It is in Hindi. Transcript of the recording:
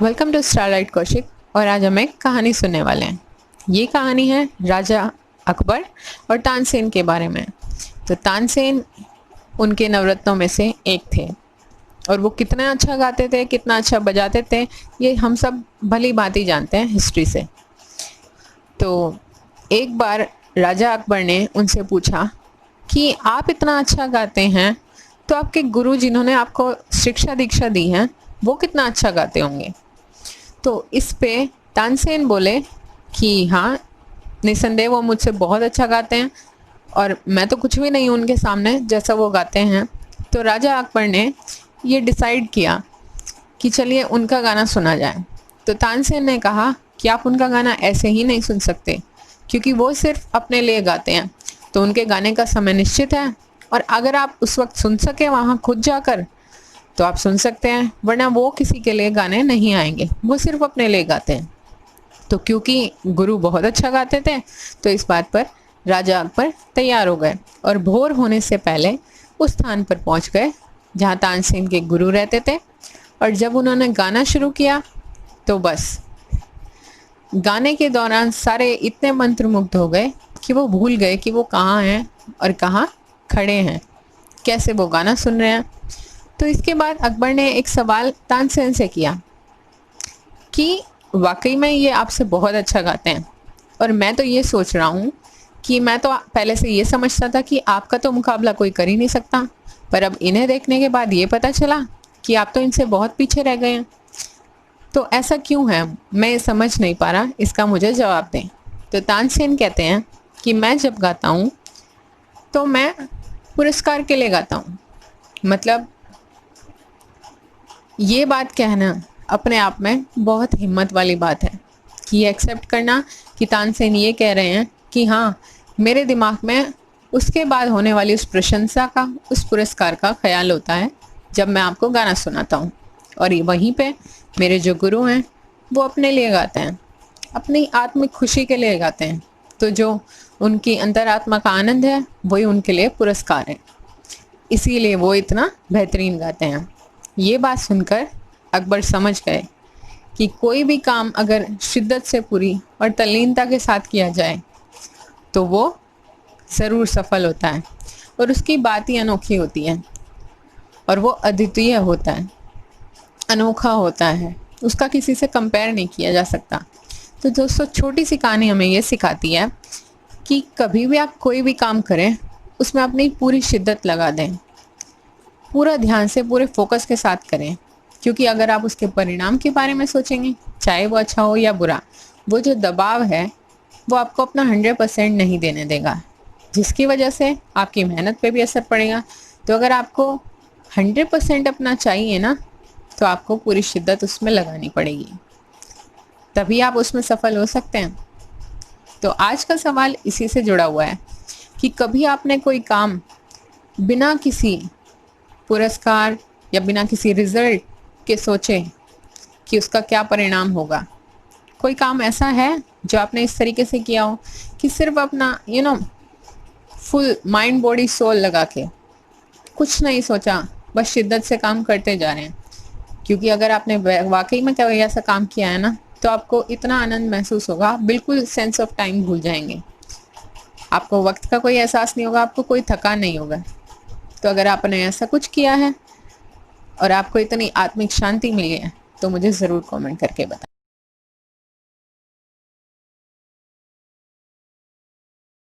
Welcome to starlight Kaushik. और आज हम एक कहानी सुनने वाले हैं। ये कहानी है राजा अकबर और तानसेन के बारे में। तो तानसेन उनके नवरत्नों में से एक थे और वो कितना अच्छा गाते थे, कितना अच्छा बजाते थे, ये हम सब भली भांति जानते हैं हिस्ट्री से। तो एक बार राजा अकबर ने उनसे पूछा कि आप इतना अच्छा गाते हैं तो आपके गुरु जिन्होंने आपको शिक्षा दीक्षा दी है वो कितना अच्छा गाते होंगे। तो इस पे तानसेन बोले कि हाँ, निसंदेह वो मुझसे बहुत अच्छा गाते हैं और मैं तो कुछ भी नहीं हूँ उनके सामने जैसा वो गाते हैं। तो राजा अकबर ने ये डिसाइड किया कि चलिए उनका गाना सुना जाए। तो तानसेन ने कहा कि आप उनका गाना ऐसे ही नहीं सुन सकते क्योंकि वो सिर्फ अपने लिए गाते हैं, तो उनके गाने का समय निश्चित है और अगर आप उस वक्त सुन सके वहाँ खुद जाकर तो आप सुन सकते हैं, वरना वो किसी के लिए गाने नहीं आएंगे, वो सिर्फ अपने लिए गाते हैं। तो क्योंकि गुरु बहुत अच्छा गाते थे तो इस बात पर राजा अकबर तैयार हो गए और भोर होने से पहले उस स्थान पर पहुंच गए जहां तानसेन के गुरु रहते थे। और जब उन्होंने गाना शुरू किया तो बस गाने के दौरान सारे इतने मंत्रमुग्ध हो गए कि वो भूल गए कि वो कहाँ हैं और कहाँ खड़े हैं, कैसे वो गाना सुन रहे हैं। तो इसके बाद अकबर ने एक सवाल तानसेन से किया कि वाकई में ये आपसे बहुत अच्छा गाते हैं और मैं तो ये सोच रहा हूँ कि मैं तो पहले से ये समझता था कि आपका तो मुकाबला कोई कर ही नहीं सकता, पर अब इन्हें देखने के बाद ये पता चला कि आप तो इनसे बहुत पीछे रह गए हैं। तो ऐसा क्यों है, मैं ये समझ नहीं पा रहा, इसका मुझे जवाब दें। तो तानसेन कहते हैं कि मैं जब गाता हूँ तो मैं पुरस्कार के लिए गाता हूँ। मतलब ये बात कहना अपने आप में बहुत हिम्मत वाली बात है कि ये एक्सेप्ट करना कि तानसेन ये कह रहे हैं कि हाँ, मेरे दिमाग में उसके बाद होने वाली उस प्रशंसा का, उस पुरस्कार का ख्याल होता है जब मैं आपको गाना सुनाता हूँ। और वहीं पे मेरे जो गुरु हैं वो अपने लिए गाते हैं, अपनी आत्मिक खुशी के लिए गाते हैं, तो जो उनकी अंतरात्मा का आनंद है वही उनके लिए पुरस्कार है, इसीलिए वो इतना बेहतरीन गाते हैं। ये बात सुनकर अकबर समझ गए कि कोई भी काम अगर शिद्दत से पूरी और तल्लीनता के साथ किया जाए तो वो ज़रूर सफल होता है और उसकी बात ही अनोखी होती है और वो अद्वितीय होता है, अनोखा होता है, उसका किसी से कंपेयर नहीं किया जा सकता। तो दोस्तों, छोटी सी कहानी हमें ये सिखाती है कि कभी भी आप कोई भी काम करें उसमें अपनी पूरी शिद्दत लगा दें, पूरा ध्यान से, पूरे फोकस के साथ करें, क्योंकि अगर आप उसके परिणाम के बारे में सोचेंगे, चाहे वो अच्छा हो या बुरा, वो जो दबाव है वो आपको अपना 100% नहीं देने देगा, जिसकी वजह से आपकी मेहनत पे भी असर पड़ेगा। तो अगर आपको 100% अपना चाहिए ना, तो आपको पूरी शिद्दत उसमें लगानी पड़ेगी, तभी आप उसमें सफल हो सकते हैं। तो आज का सवाल इसी से जुड़ा हुआ है कि कभी आपने कोई काम बिना किसी पुरस्कार या बिना किसी रिजल्ट के सोचे कि उसका क्या परिणाम होगा? कोई काम ऐसा है जो आपने इस तरीके से किया हो कि सिर्फ अपना फुल माइंड बॉडी सोल लगा के कुछ नहीं सोचा, बस शिद्दत से काम करते जा रहे हैं? क्योंकि अगर आपने वाकई में कोई ऐसा काम किया है ना, तो आपको इतना आनंद महसूस होगा, बिल्कुल सेंस ऑफ टाइम भूल जाएंगे, आपको वक्त का कोई एहसास नहीं होगा, आपको कोई थकान नहीं होगा। तो अगर आपने ऐसा कुछ किया है और आपको इतनी आत्मिक शांति मिली है तो मुझे ज़रूर कमेंट करके बताएं।